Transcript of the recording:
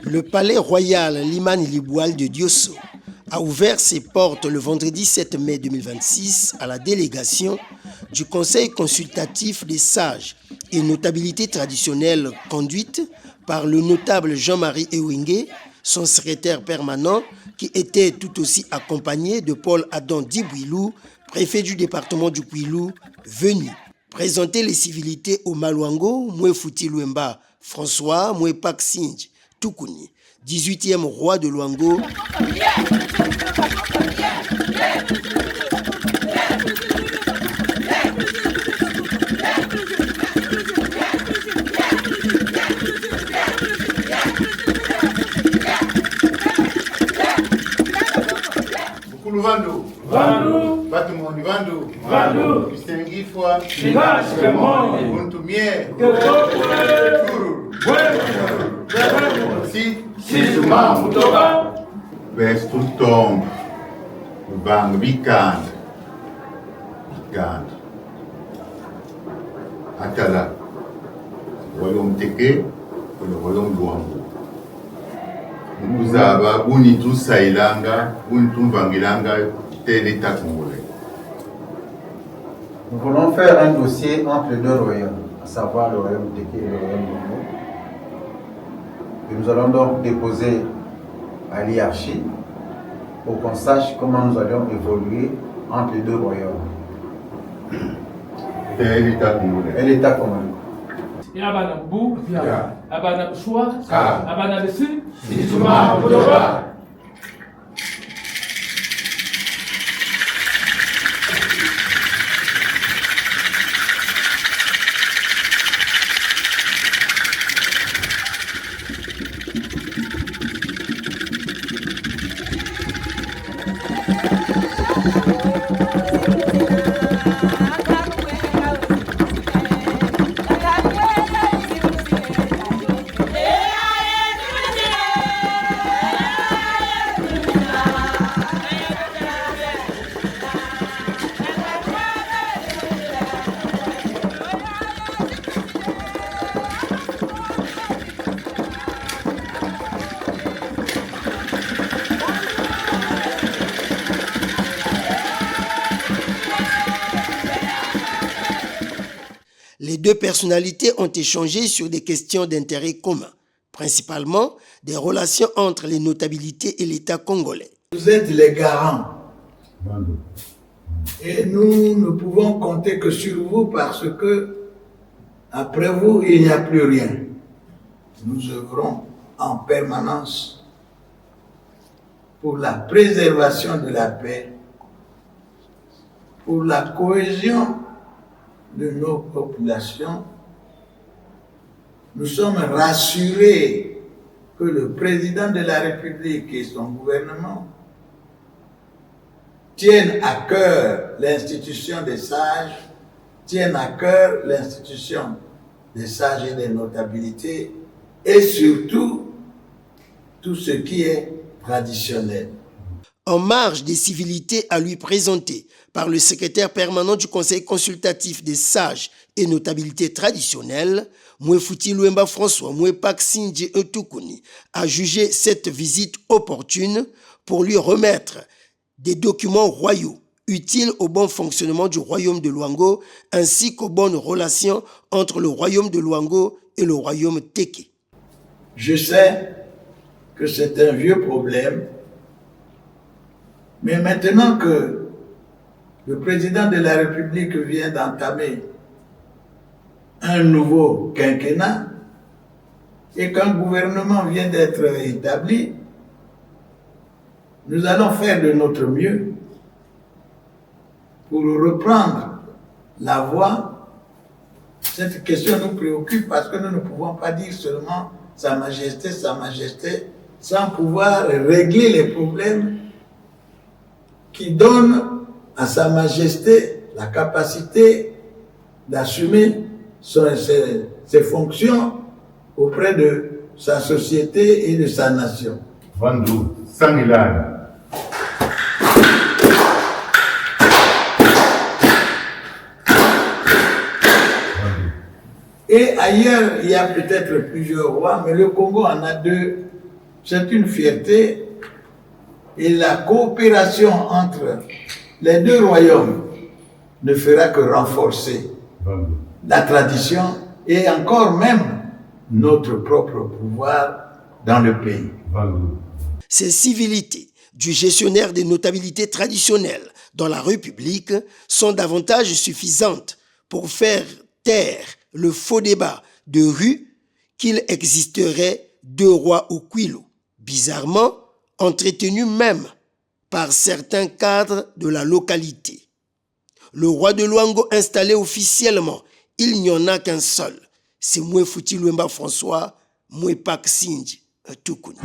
Le palais royal Limani Liboual de Diosso a ouvert ses portes le vendredi 7 mai 2026 à la délégation du Conseil consultatif des sages et notabilités traditionnelles conduite par le notable Jean-Marie Ewingue, son secrétaire permanent, qui était tout aussi accompagné de Paul Adam Dibouilou, préfet du département du Kouilou, venu présenter les civilités au Maluango, Moué Fouti Luemba, François, Moué Pak Sinj, Toukouni, 18e roi de Luango. Vandu, Vandu, Batumoni Vandu, Vandu, Kistengifwa, Shigashi Kemoni, Buntumie, Kekokule, Turu, Bueno, Si, Sisuma Mutoba, Vestutom, Bang Vikand, Atala, Royaume Teke, le Royaume Luango. Nous avons Bunitu Sailanga, Bunitu Vangilanga, tel l'État congolais. Nous voulons faire un dossier entre les deux royaumes, à savoir le royaume Teke et le royaume Luango. Et nous allons donc déposer à l'hierarchie pour qu'on sache comment nous allons évoluer entre les deux royaumes. Tel l'État congolais. Et l'État congolais. Abana Bou, Abana Choua, Ah. Abana Dessu, Sisuma Mutoba. Les deux personnalités ont échangé sur des questions d'intérêt commun, principalement des relations entre les notabilités et l'État congolais. Vous êtes les garants. Et nous ne pouvons compter que sur vous parce que, après vous, il n'y a plus rien. Nous œuvrons en permanence pour la préservation de la paix, pour la cohésion de nos populations. Nous sommes rassurés que le président de la République et son gouvernement tiennent à cœur l'institution des sages, tiennent à cœur l'institution des sages et des notabilités, et surtout tout ce qui est traditionnel. En marge des civilités à lui présenter par le secrétaire permanent du Conseil consultatif des sages et notabilités traditionnelles, Mouefouti Luemba François Mouepak Sindje Etukuni a jugé cette visite opportune pour lui remettre des documents royaux utiles au bon fonctionnement du royaume de Luango ainsi qu'aux bonnes relations entre le royaume de Luango et le royaume Teke. Je sais que c'est un vieux problème, mais maintenant que le président de la République vient d'entamer un nouveau quinquennat et qu'un gouvernement vient d'être établi, nous allons faire de notre mieux pour reprendre la voie. Cette question nous préoccupe parce que nous ne pouvons pas dire seulement Sa Majesté, sans pouvoir régler les problèmes qui donnent à Sa Majesté la capacité d'assumer ses fonctions auprès de sa société et de sa nation. Vandu, Sangilana. Et ailleurs, il y a peut-être plusieurs rois, mais le Congo en a deux. C'est une fierté. Et la coopération entre les deux royaumes ne fera que renforcer la tradition et encore même notre propre pouvoir dans le pays. Ces civilités du gestionnaire des notabilités traditionnelles dans la République sont davantage suffisantes pour faire taire le faux débat de rue qu'il existerait deux rois au Kwilu, bizarrement entretenu même par certains cadres de la localité. Le roi de Luango installé officiellement, il n'y en a qu'un seul. C'est Mouefouti Luemba François, Mouepak Sindji, Tukuni.